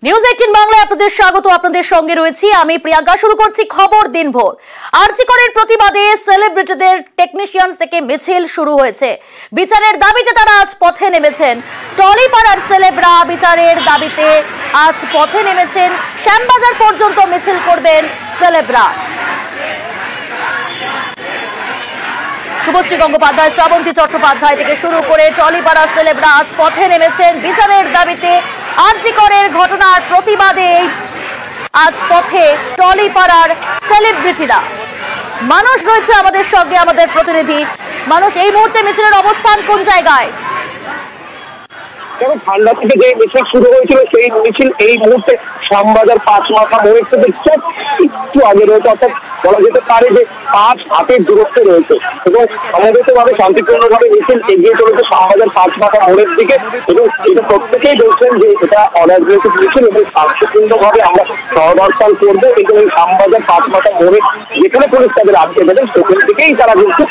News 18 বাংলায় আপনাদের স্বাগত। আপনাদের সঙ্গে রয়েছি আমি প্রিয়াঙ্কা। শুরু করছি খবর দিনভর। আরজি করের প্রতিবাদে সেলিব্রিটিদের টেকনিশিয়ানস থেকে মিছিল শুরু হয়েছে। বিচারের দাবিতে তারা আজ পথে নেমেছেন। টলিপাড়ার সেলেবরা বিচারের দাবিতে আজ পথে নেমেছেন। শ্যামবাজার পর্যন্ত মিছিল করবেন সেলেবরা। শুভশ্রী গঙ্গোপাধ্যায়, শ্রাবন্তী চট্টোপাধ্যায় থেকে শুরু করে টলিপাড়া সেলেবরা আজ পথে নেমেছেন বিচারের দাবিতে। আরজি করের ঘটনার প্রতিবাদে আজ পথে টলিপাড়ার সেলিব্রিটিরা। মানুষ রয়েছে আমাদের সঙ্গে, আমাদের প্রতিনিধি মানুষ। এই মুহূর্তে মিছিলের অবস্থান কোন জায়গায়? ঠান্ডা থেকে যে মিছিল শুরু হয়েছিল সেই মিছিল এই মুহূর্তে শ্যামবাজার 5 মাথা মোড়ের থেকে একটু আগে রয়েছে, অর্থাৎ বলা যেতে পারে যে 5 হাতের দূরত্বে রয়েছে এবং সমবেতভাবে শান্তিপূর্ণভাবে মিছিল এগিয়ে চলেছে শ্যামবাজার 5 মাথা মোড়ের দিকে। এবং এটা প্রত্যেকেই বলছেন যে এটা অরাজনৈতিক মিছিল এবং শান্তিপূর্ণভাবে আমরা সহদর্শন করবো এবং এই শ্যামবাজার 5 মাথা মোড়ে যেখানে পুলিশ তাদের আটকে দেবেন সেখান থেকেই তারা কিন্তু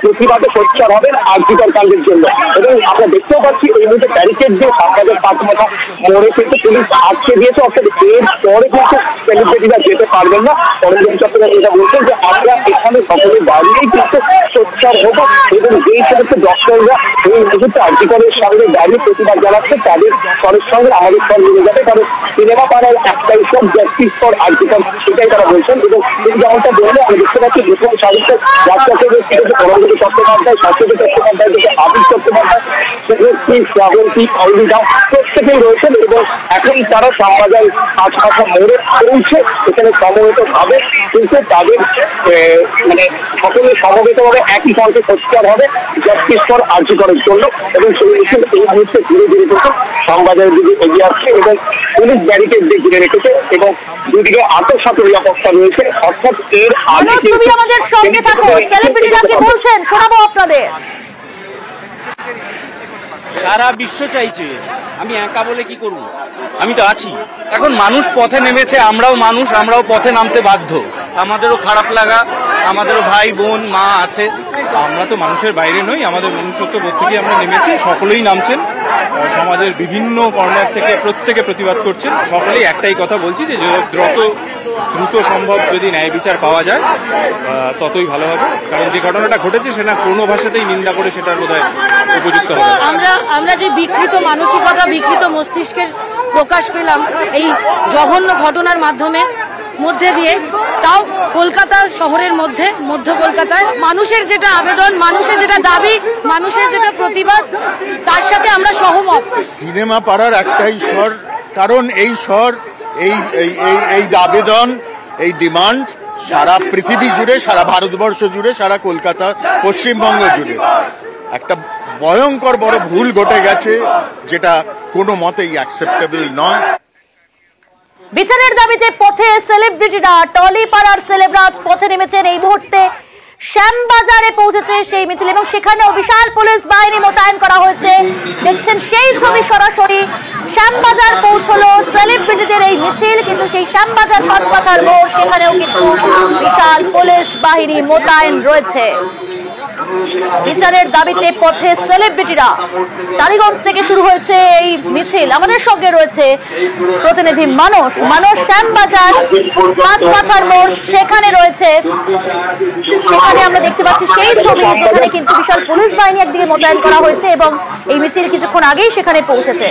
প্রতিবাদে সোচ্চার হবেন আরজিকর কাণ্ডের জন্য। এবং আমরা দেখতেও পাচ্ছি এই মুহূর্তে ব্যারিকেড দিয়ে শ্যামবাজার 5 মাথা মোড়ে কিন্তু পুলিশ আটকে দিয়েছে, অর্থাৎ এর পরে কিন্তু সেলিব্রিটিরা যেতে পারবেন না। অরবিন্দ চট্টোপাধ্যায় এটা বলছেন যে আমরা এখানে সকলে দাঁড়িয়েই কিন্তু সোচ্চার হবো এবং যেই সমস্ত ডক্টররা এই মুহূর্তে আরজিকরের সামনে দাঁড়িয়ে প্রতিবাদ জানাচ্ছে তাদের স্বরের সঙ্গে আমাদের স্বর মিলে যাবে, কারণ সিনেমা পাড়ার একটাই সব জাস্টিস ফর আরজিকর, সেটাই তারা বলছেন। এবং তিনি যেমনটা বললে আমরা দেখতে পাচ্ছি প্রথম সাহিত্য রাজশাসক অরবিন্দ চট্টোপাধ্যায়, শাশ্বতী চট্টোপাধ্যায় থেকে আবির চট্টোপাধ্যায়, শুভশ্রী, শ্রাবন্তী, অরবিন্দা প্রত্যেকেই রয়েছেন এবং এখন তারা শ্যামবাজার 5 মাথা মোড়ে পৌঁছে এখানে সমবেত ভাবে কিন্তু তাদের সকলে সমবেতভাবে একই কণ্ঠে সোচ্চার হবে জাস্টিস ফর আরজিকরের জন্য। এবং সেই মিছিল এই মুহূর্তে ধীরে ধীরে কিন্তু শ্যামবাজারের দিকে এগিয়ে আসছে এবং পুলিশ ব্যারিকেড দিয়ে ঘিরে রেখেছে এবং দুদিকে আন্তঃসাত নিরাপত্তা রয়েছে। অর্থাৎ এর আগে তুমি আমাদের সঙ্গে থাকো, সেলিব্রিটিরা কি বলছেন শোনাবো আপনাদের। সারা বিশ্ব চাইছে, আমি একা বলে কি করব? আমি তো আছি। এখন মানুষ পথে নেমেছে, আমরাও মানুষ, আমরাও পথে নামতে বাধ্য। আমাদেরও খারাপ লাগা, আমাদেরও ভাই বোন মা আছে। আমরা তো মানুষের বাইরে নই, আমাদের মনুষ্যত্ব বোধ থেকে আমরা নেমেছি। সকলেই নামছেন, সমাজের বিভিন্ন কর্নার থেকে প্রত্যেকে প্রতিবাদ করছেন। সকলেই একটাই কথা বলছি যে যত দ্রুত সম্ভব যদি ন্যায় বিচার পাওয়া যায় ততই ভালো হবে, কারণ যে ঘটনাটা ঘটেছে সেটা কোনো ভাষাতেই নিন্দা করে সেটার বোধহয় উপযুক্ত হবে। আমরা যে বিকৃত মানসিকতা, বিকৃত মস্তিষ্কের প্রকাশ পেলাম এই জঘন্য ঘটনার মধ্যে দিয়ে, তাও কলকাতা শহরের মধ্যে, মধ্য কলকাতায় মানুষের যেটা আবেদন, মানুষের যেটা দাবি, মানুষের যেটা প্রতিবাদ, তার সাথে আমরা সহমত। সিনেমা পাড়ার একটাই স্বর, কারণ এই স্বর, এই আবেদন, এই ডিমান্ড সারা পৃথিবী জুড়ে, সারা ভারতবর্ষ জুড়ে, সারা কলকাতা, পশ্চিমবঙ্গ জুড়ে একটা ভয়ঙ্কর বড় ভুল ঘটে গেছে, যেটা কোনো মতেই অ্যাকসেপ্টেবল নয়। বিচারের দাবিতে পথে সেলিব্রিটিরা, টলিপাড়ার সেলেবরা পথে নেমেছেন। এই মুহূর্তে শ্যামবাজারে পৌঁছেছে সেই মিছিল এবং সেখানেও বিশাল পুলিশ বাহিনী মোতায়েন করা হয়েছে। দেখছেন সেই ছবি সরাসরি। শ্যামবাজার পৌঁছলো সেলিব্রিটিদের এই মিছিল, কিন্তু সেই শ্যামবাজার 5 মাথার মোড় সেখানেও কিন্তু বিশাল পুলিশ বাহিনী মোতায়েন রয়েছে। বিচারের দাবিতে পথে সেলিব্রিটিরা। টালিগঞ্জ থেকে শুরু হয়েছে এই মিছিল। আমাদের সঙ্গে রয়েছে প্রতিনিধি মানুষ। শ্যামবাজার 5 মাথার মোড় সেখানে রয়েছে। সেখানে আমরা দেখতে পাচ্ছি সেই ছবি, যেখানে কিন্তু বিশাল পুলিশ বাহিনী একদিকে মোতায়েন করা হয়েছে এবং এই মিছিল কিছুক্ষণ আগেই সেখানে পৌঁছেছে।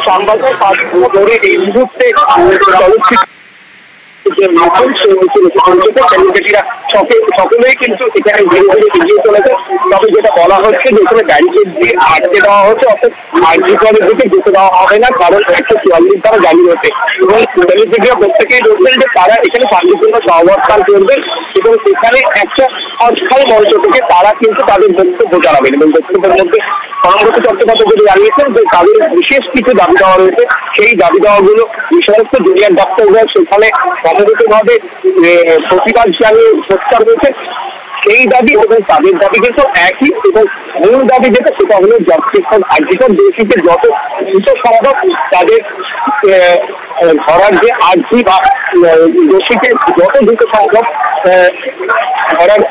শ্যামবাজার 5 মোড়ে এই মুহূর্তে সকলেই কিন্তু এখানে ধীরে ধীরে এগিয়ে চলেছে। তবে যেটা বলা হচ্ছে যে এখানে ব্যারিকেড দিয়ে আটকে দেওয়া হচ্ছে, অর্থাৎ আরজিকরের দিকে যেতে দেওয়া হবে না, কারণ 144 ধারা জারি হচ্ছে। এবং সেলিব্রিটিরা প্রত্যেকেই বলছেন যে তারা এখানে শান্তিপূর্ণ সহাবস্থান করবেন এবং এখানে একটা অস্থায়ী মঞ্চ থেকে তারা কিন্তু তাদের বক্তব্য জানাবেন। এবং বক্তব্যের মধ্যে অরবিন্দ চট্টোপাধ্যায় যদি জানিয়েছেন যে তাদের বিশেষ কিছু দাবি দেওয়া রয়েছে, সেই দাবি দেওয়াগুলো এই সমস্ত জুনিয়র ডাক্তাররা সেখানে সমবেতভাবে প্রতিবাদ জানিয়ে সোচ্চার হয়েছে। সেই দাবি এবং তাদের দাবি কিন্তু একই, এবং মূল দাবি যেটা সেটা হলো জাস্টিস ফর আরজিকর, দোষীকে যত দ্রুত সম্ভব তাদের ধরার যে আর্জি বা দোষীকে যত দ্রুত সম্ভব ধরার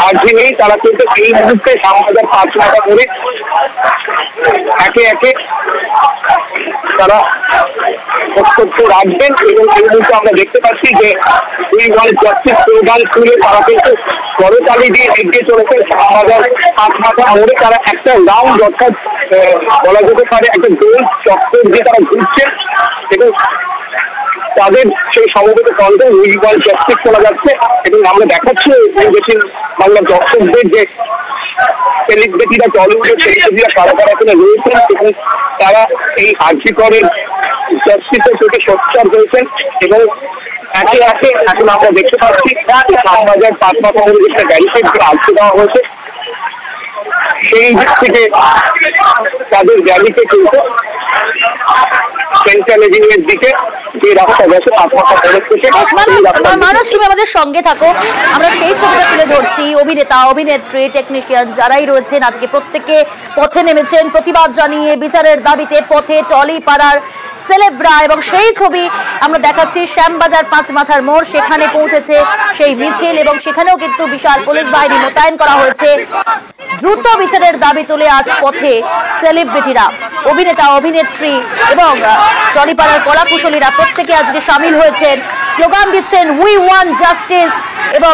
আর্জি নেই। তারা কিন্তু এই মুহূর্তে শ্যামবাজার 5 মাথা করে একে একে তারা বক্তব্য রাখবেন। এবং এই মুহূর্তে আমরা দেখতে পাচ্ছি যে এই জাস্টিস স্লোগান শুনে তারা কিন্তু করতালি দিয়ে এগিয়ে চলেছেন শাহবাজার পাঁচমাথা মোড়ে। তারা একটা রাউন্ড অর্থাৎ বলা যেতে পারে একটা গোল চক্কর দিয়ে তারা ঘুরছেন এবং তাদের সেই সমবেত কণ্ঠে উই ওয়ান্ট জাস্টিস শোনা যাচ্ছে। এবং আমরা দেখাচ্ছি দক্ষিণ বাংলার দর্শকদের যে সেলিব্রিটিরা টলিউডের সেলিব্রিটিরা কারা কারা এখানে রয়েছেন এবং তারা এই আর্জিকরের জাস্টিসের প্রতি সোচ্চার হয়েছেন। এবং একে একে এখন আমরা দেখতে পাচ্ছি শাহবাজার পাঁচমাথা মোড়ে যেটা ব্যারিকেড দিয়ে আটকে দেওয়া হয়েছে সেই দিক থেকে তাদের র্যালিকে কিন্তু সেন্ট্রাল এভিনিউর দিকে যে রাস্তা গেছে মানুষ, তুমি আমাদের সঙ্গে থাকো, আমরা সেই ছবিটা তুলে ধরছি। অভিনেতা, অভিনেত্রী, টেকনিশিয়ান যারাই রয়েছেন আজকে প্রত্যেকে পথে নেমেছেন প্রতিবাদ জানিয়ে বিচারের দাবিতে পথে টলিপাড়ার সেলেব্রা। এবং সেই ছবি আমরা দেখাচ্ছি শ্যামবাজার পাঁচমাথার মোড়, সেখানে পৌঁছেছে সেই মিছিল এবং সেখানেও কিন্তু বিশাল পুলিশ বাহিনী মোতায়েন করা হয়েছে। দ্রুত বিচারের দাবি তুলে আজ পথে সেলিব্রিটিরা, অভিনেতা, অভিনেত্রী এবং টলিপাড়ার কলাকুশলীরা প্রত্যেকে আজকে সামিল হয়েছেন, স্লোগান দিচ্ছেন উই ওয়ান্ট জাস্টিস এবং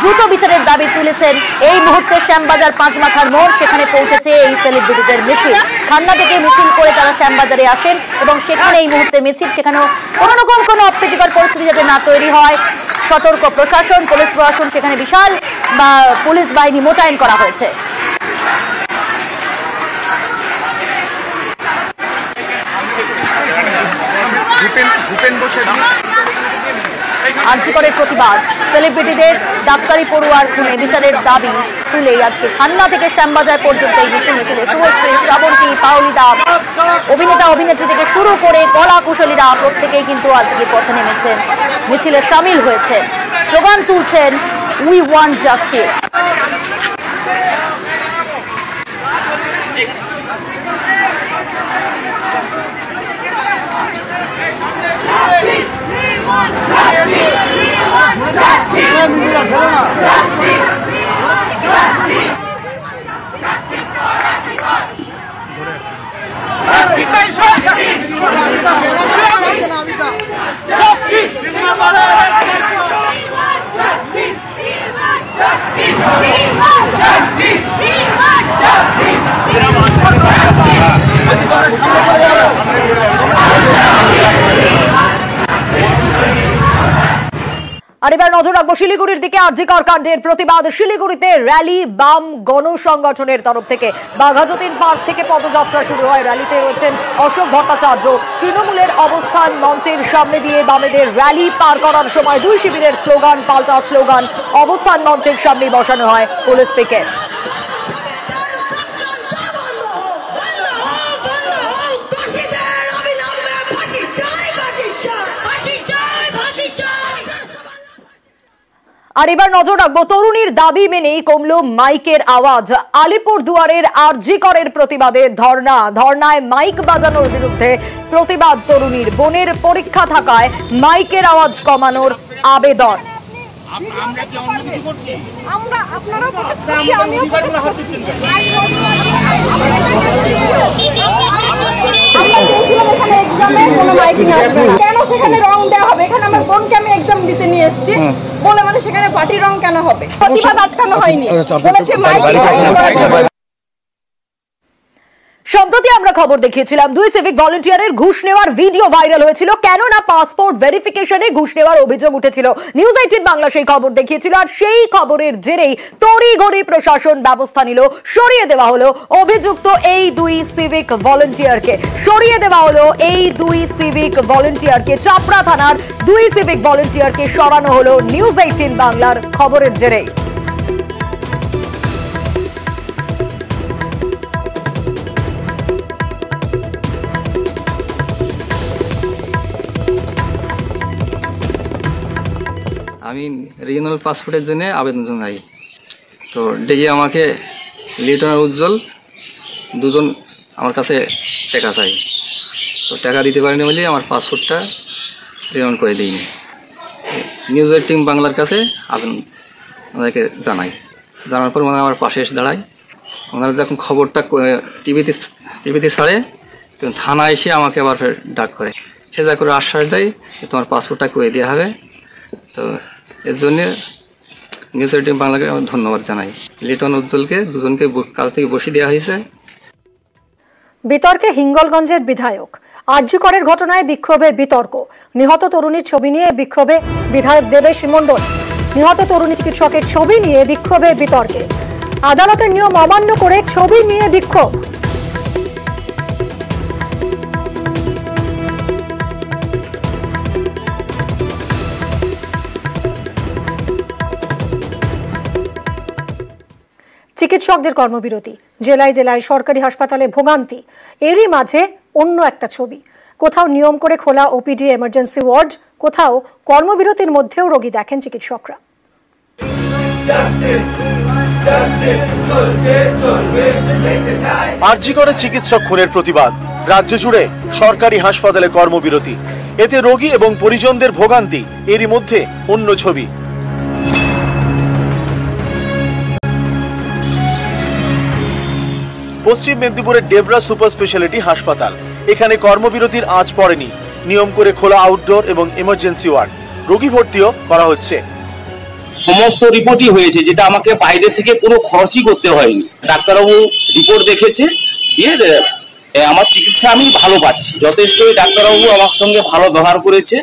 দ্রুত বিচারের দাবি তুলেছেন। এই মুহূর্তে শ্যামবাজার পাঁচমাথার মোড়, সেখানে পৌঁছেছে এই সেলিব্রিটিদের মিছিল। খান্না থেকে মিছিল করে তারা শ্যামবাজারে আসেন এবং সেখানে এই মুহূর্তে মিছিল, সেখানেও কোনো রকম কোনো অপ্রীতিকর পরিস্থিতি যাতে না তৈরি হয় সতর্ক প্রশাসন, পুলিশ প্রশাসন, সেখানে বিশাল পুলিশ বাহিনী মোতায়েন করা হয়েছে। আর্জিকরের প্রতিবাদ, সেলিব্রিটিদের ডাক্তারি পড়ুয়ার খুনে বিচারের দাবি তুলেই আজকে খান্না থেকে শ্যামবাজার পর্যন্ত এই মিছিলে শুভশ্রী, শ্রাবন্তী, পাওলিদা, অভিনেতা, অভিনেত্রী থেকে শুরু করে কলা কুশলীরা প্রত্যেকেই কিন্তু আজকে পথে নেমেছেন, মিছিলে সামিল হয়েছেন, স্লোগান তুলছেন উই ওয়ান্ট জাস্টিস। আর এবার নজর রাখবো শিলিগুড়ির দিকে। আরজিকর কাণ্ডের প্রতিবাদ শিলিগুড়িতে র্যালি বাম গণসংগঠনের তরফ থেকে। বাঘাযতীন পার্ক থেকে পদযাত্রা শুরু হয়। র্যালিতে রয়েছেন অশোক ভট্টাচার্য। তৃণমূলের অবস্থান মঞ্চের সামনে দিয়ে বামেদের র্যালি পার করার সময় দুই শিবিরের স্লোগান পাল্টা স্লোগান। অবস্থান মঞ্চের সামনে বসানো হয় পুলিশ পিকেট। আর এবার নজর রাখবো তরুণীর দাবি মেনেই কমলো মাইকের আওয়াজ। আলিপুরদুয়ারের আরজিকরের প্রতিবাদে ধর্নায় মাইক বাজানোর বিরুদ্ধে প্রতিবাদ তরুণীর। বোনের পরীক্ষা থাকায় মাইকের আওয়াজ কমানোর আবেদন। কেন সেখানে রং দেওয়া হবে? এখানে আমার বোনকে আমি এক্সাম দিতে নিয়ে এসেছি বলে মানে সেখানে পার্টি রং কেন হবে? প্রতিবাদ আটকানো হয়নি, বলেছে মাইক। সম্প্রতি আমরা খবর দেখিয়েছিলাম দুই সিভিক ভলান্টিয়ারের ঘুষ নেওয়ার ভিডিও ভাইরাল হয়েছিল, কেননা পাসপোর্ট ভেরিফিকেশনে ঘুষ নেওয়ার অভিযোগ উঠেছিল। নিউজ 18 বাংলা সেই খবর দেখিয়েছিল। আর সেই খবরের জেরেই তড়িঘড়ি প্রশাসন ব্যবস্থা নিল, সরিয়ে দেওয়া হলো অভিযুক্ত এই দুই সিভিক ভলান্টিয়ারকে। সরিয়ে দেওয়া হলো এই দুই সিভিক ভলান্টিয়ারকে, চাপড়া থানার দুই সিভিক ভলান্টিয়ারকে সরানো হলো নিউজ 18 বাংলার খবরের জেরেই। আমি রিজিওনাল পাসপোর্টের জন্য আবেদন জানাই, তো ডেকে আমাকে লিটনার উজ্জ্বল দুজন আমার কাছে টাকা চাই, তো টাকা দিতে পারিনি বলে আমার পাসপোর্টটা রিনিউ করে দিইনি। নিউজ 18 বাংলার কাছে আবেদন ওনাদেরকে জানার পর ওনারা আমার পাশে এসে দাঁড়ায়। ওনারা যখন খবরটা টিভিতে ছাড়ে কিন্তু থানা এসে আমাকে আবার ফের ডাক করে, সে যা করে আশ্বাস দেয় তোমার পাসপোর্টটা করে দেওয়া হবে। তো এর জন্য নিউজ 18 বাংলাকে আমি ধন্যবাদ জানাই। লিটন উজ্জ্বলকে দুজনকে কাল থেকে বসিয়ে দেওয়া হয়েছে। বিতর্কে হিঙ্গলগঞ্জের বিধায়ক। আরজিকরের ঘটনায় বিক্ষোভে বিতর্ক। নিহত তরুণীর ছবি নিয়ে বিক্ষোভে বিধায়ক দেবেশ মণ্ডল। নিহত তরুণী চিকিৎসকের ছবি নিয়ে বিক্ষোভে বিতর্কে। আদালতের নিয়ম অমান্য করে ছবি নিয়ে বিক্ষোভ। চিকিৎসকদের কর্মবিরতি, জেলায় জেলায় সরকারি হাসপাতালে ভোগান্তি। এরই মাঝে অন্য একটা ছবি, কোথাও নিয়ম করে খোলা ওপিডি এমার্জেন্সি ওয়ার্ড, কোথাও কর্মবিরতির মধ্যেও রোগী দেখেন চিকিৎসকরা। আরজিকরে চিকিৎসক খুনের প্রতিবাদ, রাজ্য জুড়ে সরকারি হাসপাতালে কর্মবিরতি, এতে রোগী এবং পরিজনদের ভোগান্তি। এরই মধ্যে অন্য ছবি। পশ্চিম মেদিনীপুরের ডেবরা সুপার স্পেশালিটি হাসপাতাল, এখানে কর্মবিরতির আঁচ পড়েনি। নিয়ম করে খোলা আউটডোর এবং এমার্জেন্সি ওয়ার্ড, রোগী ভর্তিও করা হচ্ছে। সমস্ত রিপোর্টই হয়েছে, যেটা আমাকে বাইরে থেকে কোনো খরচই করতে হয়নি। ডাক্তারবাবু রিপোর্ট দেখেছে, দিয়ে আমার চিকিৎসা আমি ভালো পাচ্ছি। যথেষ্টই ডাক্তারবাবু আমার সঙ্গে ভালো ব্যবহার করেছে।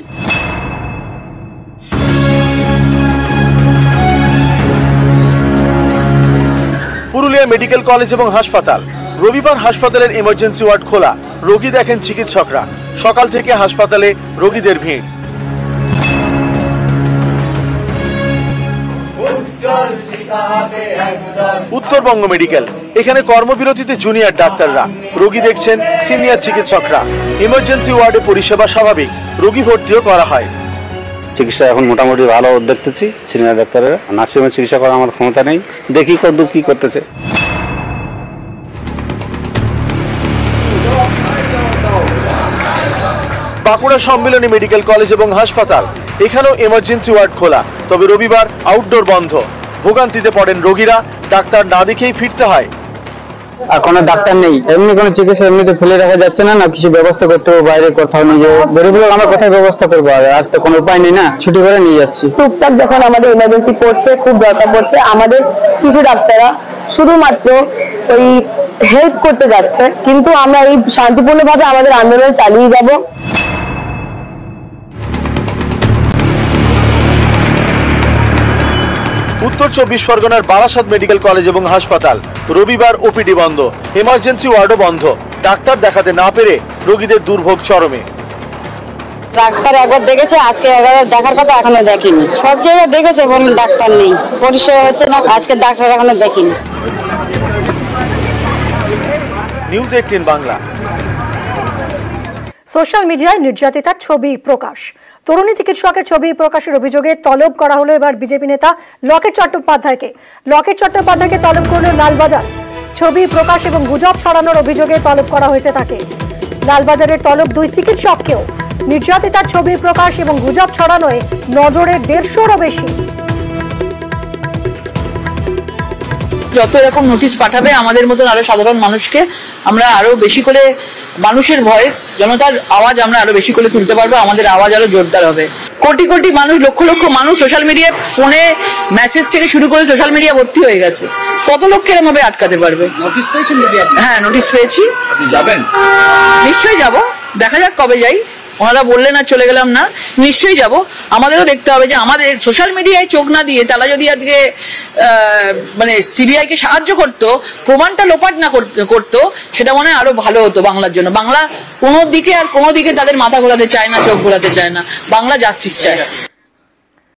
পুরুলিয়া মেডিকেল কলেজ এবং হাসপাতাল, রবিবার হাসপাতালের এমার্জেন্সি ওয়ার্ড খোলা, রোগী দেখেন চিকিৎসকরা। সকাল থেকে হাসপাতালে রোগীদের ভিড়। উত্তরবঙ্গ মেডিকেল, এখানে কর্মবিরতিতে জুনিয়র ডাক্তাররা, রোগী দেখছেন সিনিয়র চিকিৎসকরা। এমার্জেন্সি ওয়ার্ডে পরিষেবা স্বাভাবিক, রোগী ভর্তিও করা হয়। চিকিৎসা এখন মোটামুটি ভালো দেখতেছি। সিনিয়র ডাক্তারেরা, নার্সিংহোমে চিকিৎসা করার আমার ক্ষমতা নেই, দেখি কতদূর কি করতেছে। বাঁকুড়া সম্মিলনী মেডিকেল কলেজ এবং হাসপাতাল, এখানেও এমার্জেন্সি ওয়ার্ড খোলা, তবে রবিবার আউটডোর বন্ধ। ভোগান্তিতে পড়েন রোগীরা, ডাক্তার না দেখেই ফিরতে হয়। আর কোনো ডাক্তার নেই, এমনি কোনো চিকিৎসা এমনিতে ফেলে রাখা যাচ্ছে না, না কিছু ব্যবস্থা করতে হবে বাইরে কোথাও নিয়ে যাবো। গরিবগুলো আমরা কোথায় ব্যবস্থা করবো, আর তো কোনো উপায় নেই না, ছুটি করে নিয়ে যাচ্ছি। টুকটাক যখন আমাদের ইমার্জেন্সি পড়ছে, খুব দরকার পড়ছে, আমাদের কিছু ডাক্তাররা শুধুমাত্র ওই হেল্প করতে যাচ্ছে, কিন্তু আমরা এই শান্তিপূর্ণভাবে আমাদের আন্দোলন চালিয়ে যাব। উত্তর 24 পরগনার বারাসাত মেডিকেল কলেজ এবং হাসপাতাল, রবিবার ওপিডি বন্ধ, এমার্জেন্সি ওয়ার্ডও বন্ধ। ডাক্তার দেখাতে না পেরে রোগীদের দুর্ভোগ চরমে। ডাক্তার একবার দেখেছে, আজকে 11 দেখার কথা এখনো দেখিনি। সব জায়গায় দেখেছে, বলুন ডাক্তার নেই, পরিষেবা হচ্ছে না, আজকে ডাক্তার এখনো দেখিনি। নিউজ 18 বাংলা। সোশ্যাল মিডিয়ায় নির্যাতিতার ছবি প্রকাশ। তরুণী চিকিৎসকের ছবি প্রকাশের অভিযোগে তলব করা হলো এবার বিজেপি নেতা লকেট চট্টোপাধ্যায়কে। লকেট চট্টোপাধ্যায়কে তলব করল লালবাজার। ছবি প্রকাশ এবং গুজব ছড়ানোর অভিযোগে তলব করা হয়েছে তাকে। লালবাজারের তলব দুই চিকিৎসককেও। নির্যাতিতার ছবি প্রকাশ এবং গুজব ছড়ানোয় নজরে 150-রও বেশি। যত এরকম নোটিশ পাঠাবে আমাদের মতন আরো সাধারণ মানুষকে আমরা আরো বেশি করে মানুষের ভয়েস, জনতার আওয়াজ আমরা আরো বেশি করে তুলতে পারবো, আমাদের আওয়াজ আরো জোরদার হবে। কোটি কোটি মানুষ, লক্ষ লক্ষ মানুষ সোশ্যাল মিডিয়ায়, ফোনে মেসেজ থেকে শুরু করে সোশ্যাল মিডিয়া ভর্তি হয়ে গেছে। কত লোককে এরকম ভাবে আটকাতে পারবে? নোটিশ পেয়েছেন? হ্যাঁ, নোটিশ পেয়েছি। যাবেন? নিশ্চয়ই যাব, দেখা যাক কবে যাই। ওনারা বললেন আর চলে গেলাম না, নিশ্চয়ই যাব। আমাদেরও দেখতে হবে যে আমাদের সোশ্যাল মিডিয়ায় চোখ না দিয়ে তারা যদি আজকে মানে সিবিআই কে সাহায্য করতো, প্রমাণটা লোপাট না করতো, সেটা মনে হয় আরো ভালো হতো বাংলার জন্য। বাংলা কোনো দিকে তাদের মাথা ঘোরাতে চায় না, চোখ ঘোরাতে চায় না, বাংলা জাস্টিস চায়।